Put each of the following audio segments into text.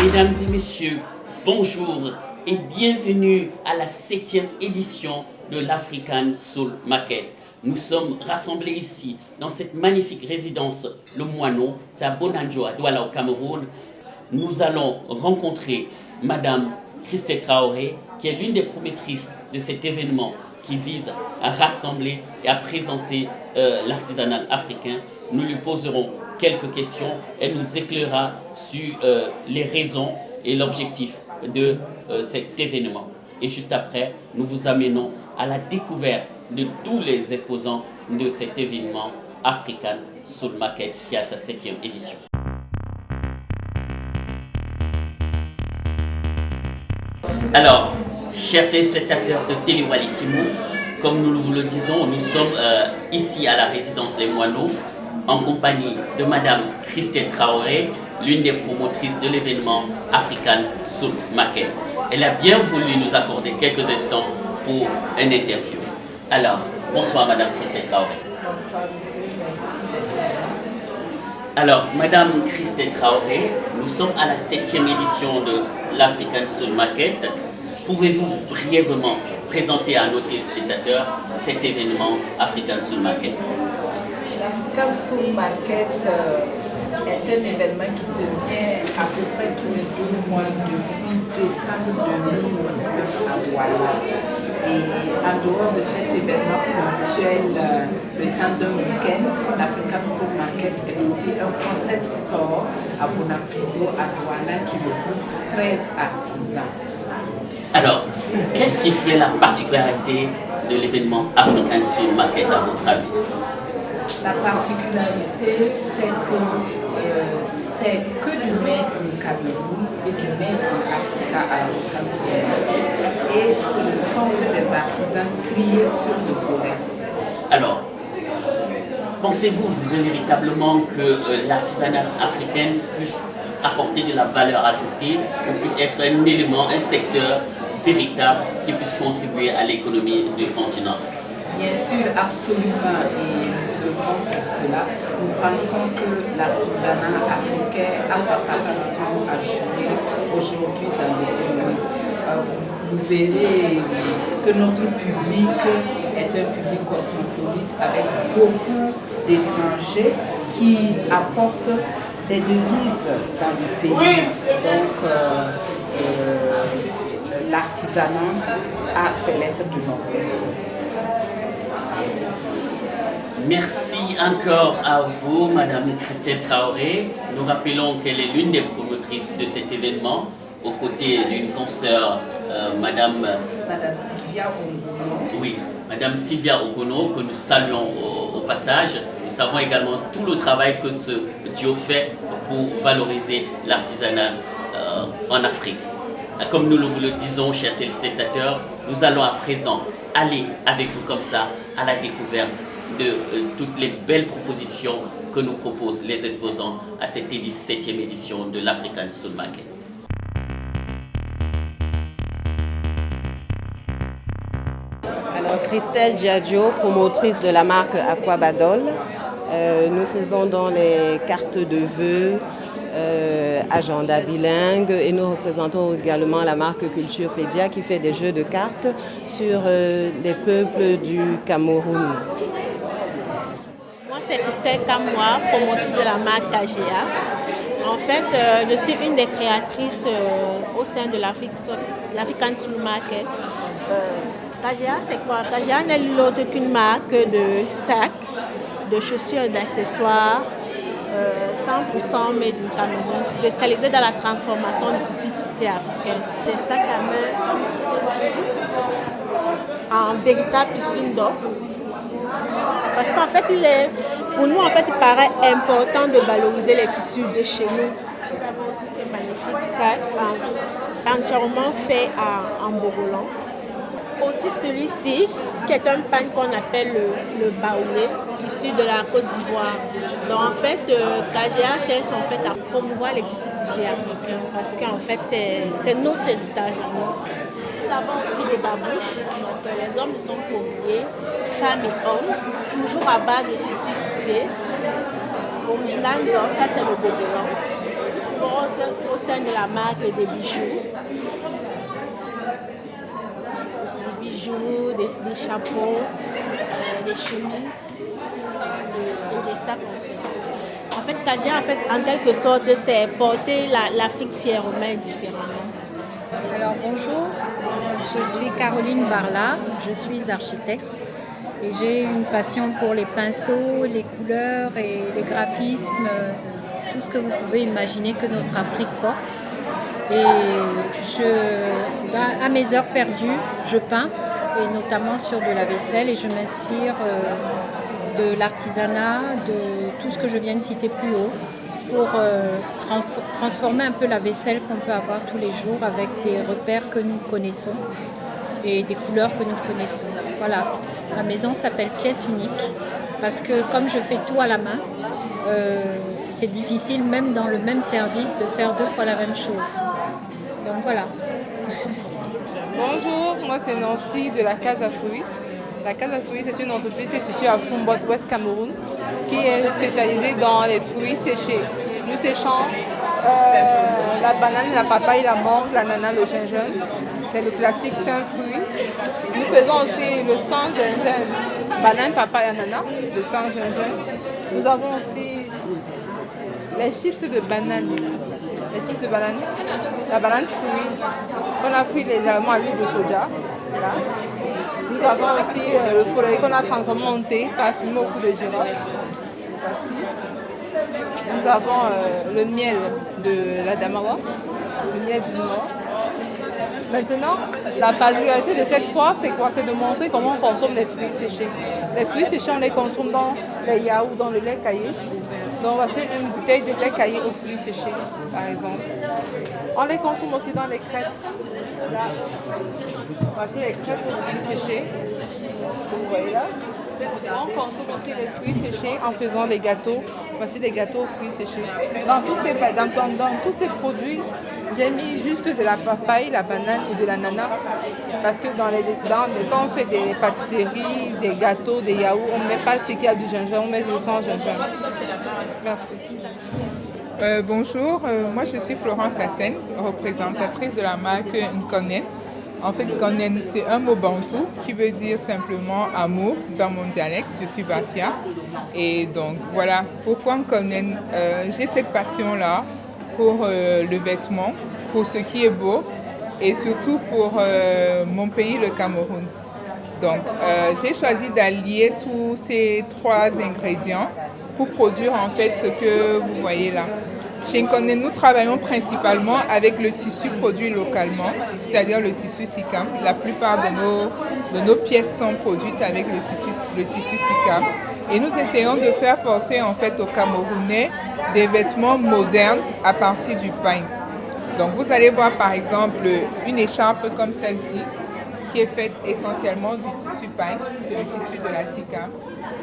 Mesdames et messieurs, bonjour et bienvenue à la 7e édition de l'African Soul Market. Nous sommes rassemblés ici, dans cette magnifique résidence Le Moineau, c'est à Bonanjo, à Douala au Cameroun. Nous allons rencontrer Madame Christelle Traoré, qui est l'une des promotrices de cet événement qui vise à rassembler et à présenter l'artisanat africain. Nous lui poserons quelques questions. Elle nous éclairera sur les raisons et l'objectif de cet événement. Et juste après, nous vous amenons à la découverte de tous les exposants de cet événement African Soul Market qui a sa 7e édition. Alors, chers téléspectateurs de Télé Walissimo, comme nous vous le disons, nous sommes ici à la résidence Les Moineaux en compagnie de Madame Christelle Traoré, l'une des promotrices de l'événement African Soul Market. Elle a bien voulu nous accorder quelques instants pour un interview. Alors, bonsoir Madame Christelle Traoré. Bonsoir monsieur, merci. Alors, Madame Christelle Traoré, nous sommes à la 7e édition de l'African Soul Market. Pouvez-vous brièvement présenter à nos téléspectateurs cet événement African Soul Market? L'African Soul Market est un événement qui se tient à peu près tous les 2 mois depuis décembre 2019 à Douala. Et en dehors de cet événement ponctuel, le temps d'un week-end, l'African Soul Market est aussi un concept store à Bonapriso, à Douala, qui regroupe 13 artisans. Alors, qu'est-ce qui fait la particularité de l'événement African Soul Market à votre avis? La particularité, c'est que du made au Cameroun et du made en Africa à l'African Soul Market. Et ce ne sont que des artisans triés sur le volet. Alors, pensez-vous véritablement que l'artisanat africain puisse apporter de la valeur ajoutée ou puisse être un élément, un secteur véritable qui puisse contribuer à l'économie du continent? Bien sûr, absolument, et nous œuvrons pour cela. Nous pensons que l'artisanat africain a sa partition à jouer aujourd'hui dans l'économie. Vous verrez que notre public est un public cosmopolite avec beaucoup d'étrangers qui apportent des devises dans le pays. Donc, l'artisanat a ses lettres de noblesse. Merci encore à vous, Madame Christelle Traoré. Nous rappelons qu'elle est l'une des promotrices de cet événement, aux côtés d'une consoeur, Madame Sylvia Ogono. Oui, Madame Sylvia Ogono, que nous saluons au passage. Nous savons également tout le travail que ce duo fait pour valoriser l'artisanat en Afrique. Comme nous vous le disons, chers téléspectateurs, nous allons à présent aller avec vous comme ça à la découverte de toutes les belles propositions que nous proposent les exposants à cette 7e édition de l'African Soul Market. Alors, Christelle Giaggio, promotrice de la marque Aquabadol. Nous faisons dans les cartes de vœux, agenda bilingue, et nous représentons également la marque Culturepédia qui fait des jeux de cartes sur les peuples du Cameroun. Moi, c'est Christelle Kamoa, promotrice de la marque KGA. En fait, je suis une des créatrices au sein de l'African Soul Market. KGA, c'est quoi? KGA n'est l'autre qu'une marque de sacs, de chaussures et d'accessoires 100% made in Cameroun, spécialisée dans la transformation du tissu tissé africain. Des sacs à main en véritable tissu d'or. Parce qu'en fait, pour nous, il paraît important de valoriser les tissus de chez nous. Nous avons aussi ces magnifiques sacs entièrement faits en Borolan. Aussi celui-ci, qui est un pain qu'on appelle le baoulé, issu de la Côte d'Ivoire. Donc en fait, KGA cherche à promouvoir les tissus tissés africains parce qu'en fait, c'est notre héritage. Nous avons aussi des babouches, donc les hommes sont courriers, femmes et hommes, toujours à base de tissus tissés. Au Milan, ça c'est le gobelan. propose au sein de la marque des bijoux. Des bijoux, des chapeaux, des chemises et des sacs en fait. En fait, Kadia, en quelque sorte, c'est porter l'Afrique fièrement et différemment. Alors bonjour, je suis Caroline Barla, je suis architecte et j'ai une passion pour les pinceaux, les couleurs et les graphismes, tout ce que vous pouvez imaginer que notre Afrique porte. Et à mes heures perdues, je peins, et notamment sur de la vaisselle, et je m'inspire de l'artisanat, de tout ce que je viens de citer plus haut, pour transformer un peu la vaisselle qu'on peut avoir tous les jours avec des repères que nous connaissons et des couleurs que nous connaissons. Voilà, la maison s'appelle Pièce Unique parce que comme je fais tout à la main, c'est difficile même dans le même service de faire 2 fois la même chose. Donc voilà. Bonjour, moi c'est Nancy de la Casa Fruits. La Casa Fruits c'est une entreprise située à Fombot, Ouest Cameroun, qui est spécialisée dans les fruits séchés. Nous séchons la banane, la papaye, la mangue, l'ananas, le gingembre. C'est le classique 5 fruits. Nous faisons aussi le sang gingembre, banane, papaye, ananas, le sang gingembre. Nous avons aussi les chips de banane. Les chips de banane, la banane fruit, qu'on a frit légèrement à l'huile de soja. Voilà. Nous avons aussi le follet qu'on a transformé en thé, parfumé au cou de girofle. Nous avons le miel de la Damawa, le miel du Nord. Maintenant, la particularité de cette fois, c'est quoi? C'est de montrer comment on consomme les fruits séchés. Les fruits séchés, on les consomme dans les yaourts, dans le lait caillé. Donc voici une bouteille de lait caillé aux fruits séchés, par exemple. On les consomme aussi dans les crêpes. Là. Voici les crêpes aux fruits séchés. Vous voyez là. On consomme aussi les fruits séchés en faisant des gâteaux. Voici des gâteaux aux fruits séchés. Dans tous ces produits, j'ai mis juste de la papaye, la banane ou de l'ananas. Parce que quand on fait des pâtisseries, des gâteaux, des yaourts, on ne met pas ce qu'il y a du gingembre, on met le sang gingembre. Merci. Bonjour, moi je suis Florence Hassen, représentatrice de la marque Nkonen. En fait, Nkonen, c'est un mot bantou qui veut dire simplement amour dans mon dialecte. Je suis Bafia. Et donc voilà, pourquoi Nkonen? J'ai cette passion-là pour le vêtement, pour ce qui est beau et surtout pour mon pays, le Cameroun. Donc j'ai choisi d'allier tous ces 3 ingrédients pour produire en fait ce que vous voyez là. Chez Nkonen, nous travaillons principalement avec le tissu produit localement, c'est-à-dire le tissu SICAM. La plupart de nos pièces sont produites avec le tissu SICAM. Et nous essayons de faire porter en fait aux Camerounais des vêtements modernes à partir du pain. Donc vous allez voir par exemple une écharpe comme celle-ci, qui est faite essentiellement du tissu pain, c'est le tissu de la SICAM,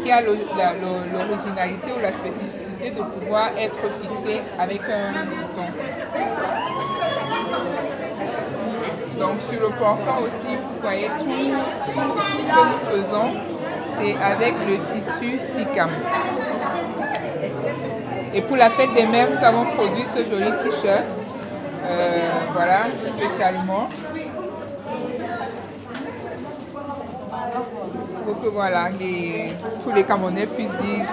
qui a l'originalité ou la spécificité de pouvoir être fixé avec un bouton. Donc sur le portant aussi, vous voyez tout ce que nous faisons, c'est avec le tissu SICAM. Et pour la fête des mères, nous avons produit ce joli t-shirt, voilà, spécialement. Pour que voilà, tous les Camerounais puissent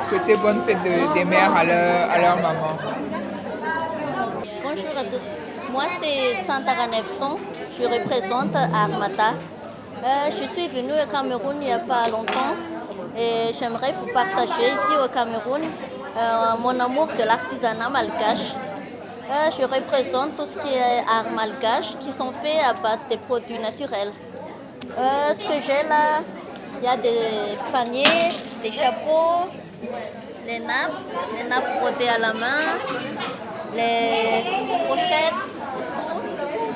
souhaiter bonne fête des mères à leur maman. Bonjour à tous, moi c'est Santara Nepson, je représente Armata. Je suis venue au Cameroun il n'y a pas longtemps et j'aimerais vous partager ici au Cameroun mon amour de l'artisanat malgache. Je représente tout ce qui est art malgache qui sont faits à base des produits naturels. Ce que j'ai là, il y a des paniers, des chapeaux, les nappes brodées à la main, les pochettes,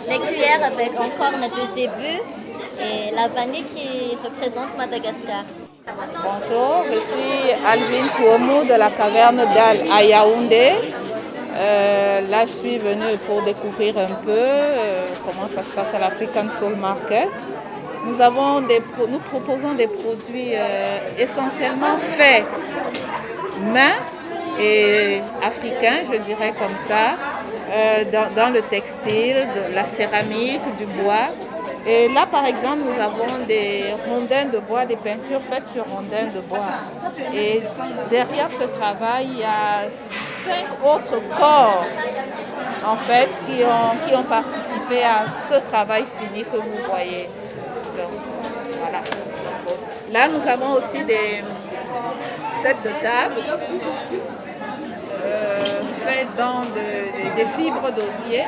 les cuillères avec en corne de zébu et la vanille qui représente Madagascar. Bonjour, je suis Alvin Touomou de la caverne d'Al à Yaoundé. Là, je suis venue pour découvrir un peu comment ça se passe à l'African Soul Market. Nous proposons des produits essentiellement faits main et africains, je dirais comme ça. dans le textile, de la céramique, du bois. Et là, par exemple, nous avons des rondins de bois, des peintures faites sur rondins de bois. Et derrière ce travail, il y a 5 autres corps, en fait, qui ont participé à ce travail fini que vous voyez. Donc, voilà. Là, nous avons aussi des sets de table faits dans des fibres d'osier,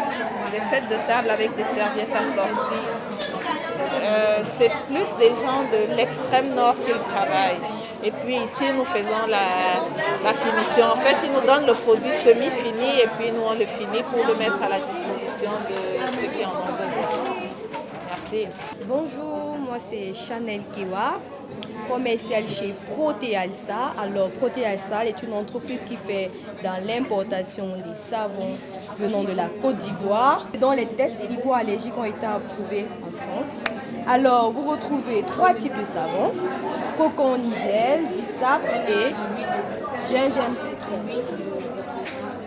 des sets de table avec des serviettes assorties. C'est plus des gens de l'extrême nord qui travaillent. Et puis ici, nous faisons la finition. En fait, ils nous donnent le produit semi-fini et puis nous, on le finit pour le mettre à la disposition de ceux qui en ont besoin. Merci. Bonjour, moi c'est Chanel Kiwa, commerciale chez Protéalsa. Alors Protéalsa est une entreprise qui fait dans l'importation des savons venant de la Côte d'Ivoire, dont les tests hypoallergiques ont été approuvés en France. Alors vous retrouvez 3 types de savons: cocon nigel, bissap et gingembre citron.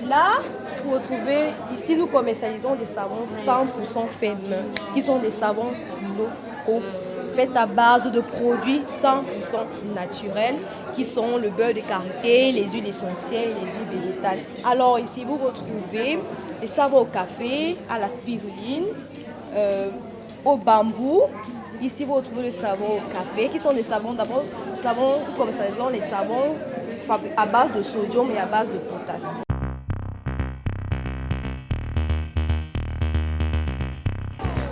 Là, vous retrouvez, ici nous commercialisons des savons 100% faits main, qui sont des savons locaux, faits à base de produits 100% naturels, qui sont le beurre de karité, les huiles essentielles et les huiles végétales. Alors ici, vous retrouvez des savons au café, à la spiruline, au bambou. Ici, vous retrouvez les savons au café, qui sont des savons, d'abord, nous commercialisons les savons à base de sodium et à base de potasse.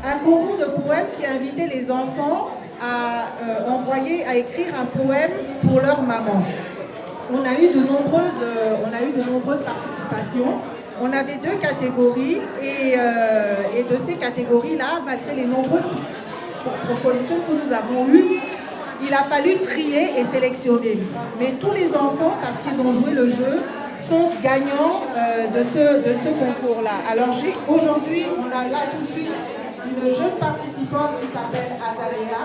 Un concours de poèmes qui a invité les enfants à écrire un poème pour leur maman. On a eu de nombreuses participations. On avait 2 catégories et de ces catégories-là, malgré les nombreuses propositions que nous avons eues, il a fallu trier et sélectionner. Mais tous les enfants, parce qu'ils ont joué le jeu, sont gagnants de ce concours-là. Alors aujourd'hui, on a là tout de suite une jeune participante qui s'appelle Azalea,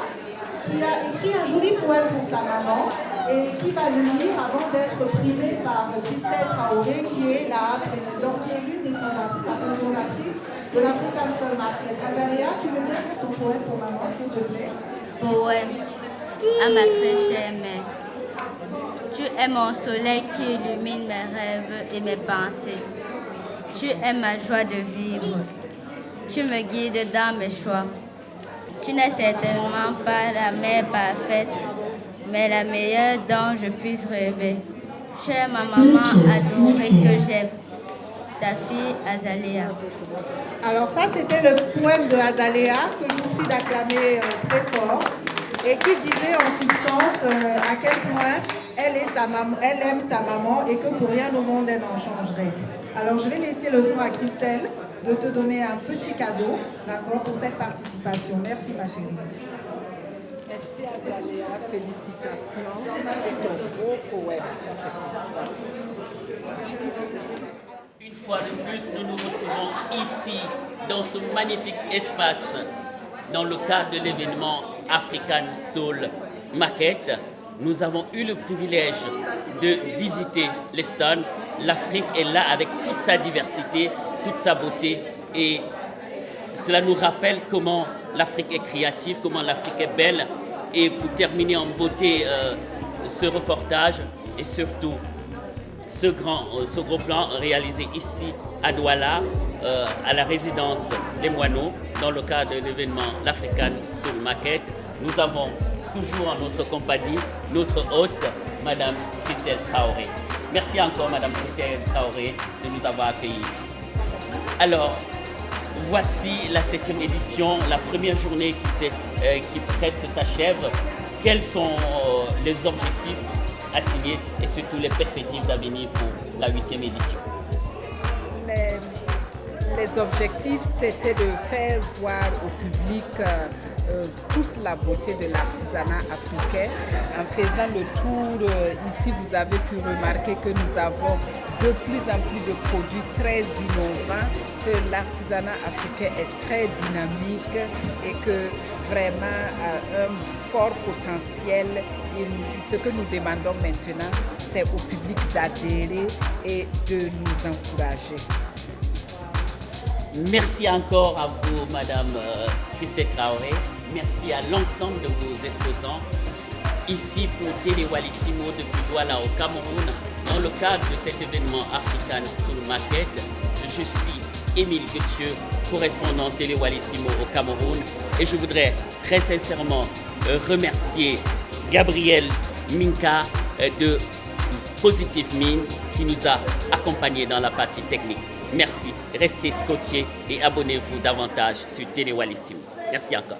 qui a écrit un joli poème pour sa maman et qui va le lire avant d'être primée par Christelle Traoré, qui est la présidente, qui est l'une des fondatrices de l'African Soul Market. Azalea, tu veux bien faire ton poème pour maman, s'il te plaît? Poème à ma très chère mère. Tu es mon soleil qui illumine mes rêves et mes pensées. Tu es ma joie de vivre. Tu me guides dans mes choix. Tu n'es certainement pas la mère parfaite, mais la meilleure dont je puisse rêver. Tu es ma maman adorée que j'aime, ta fille Azalea. Alors ça, c'était le poème de Azalea que je vous prie d'acclamer très fort et qui disait en substance à quel point elle aime sa maman et que pour rien au monde elle en changerait. Alors je vais laisser le soin à Christelle de te donner un petit cadeau, d'accord, pour cette participation. Merci ma chérie. Merci Azalea, félicitations pour ton beau poème. Ça, c'est une fois de plus, nous nous retrouvons ici, dans ce magnifique espace, dans le cadre de l'événement African Soul Market. Nous avons eu le privilège de visiter les stands. L'Afrique est là avec toute sa diversité, toute sa beauté, et cela nous rappelle comment l'Afrique est créative, comment l'Afrique est belle. Et pour terminer en beauté ce reportage et surtout ce gros plan réalisé ici à Douala, à la résidence des Moineaux, dans le cadre de l'événement l'African Soul Market, nous avons toujours en notre compagnie notre hôte, Madame Christelle Traoré. Merci encore, Madame Christelle Traoré, de nous avoir accueillis ici. Alors, voici la 7e édition, la première journée qui presque s'achève. Quels sont les objectifs assignés et surtout les perspectives d'avenir pour la 8e édition? Les objectifs, c'était de faire voir au public toute la beauté de l'artisanat africain en faisant le tour. Ici, vous avez pu remarquer que nous avons de plus en plus de produits très innovants, que l'artisanat africain est très dynamique et que vraiment a un fort potentiel. Et ce que nous demandons maintenant, c'est au public d'adhérer et de nous encourager. Merci encore à vous, Madame Christelle Traoré. Merci à l'ensemble de vos exposants. Ici pour Télé Wallissimo depuis Douala au Cameroun, dans le cadre de cet événement African Soul Market. Je suis Émile Goethieu, correspondant Télé Wallissimo au Cameroun, et je voudrais très sincèrement remercier Gabriel Minka de Positive Mine qui nous a accompagnés dans la partie technique. Merci, restez scotchés et abonnez-vous davantage sur Télé Wallissimo. Merci encore.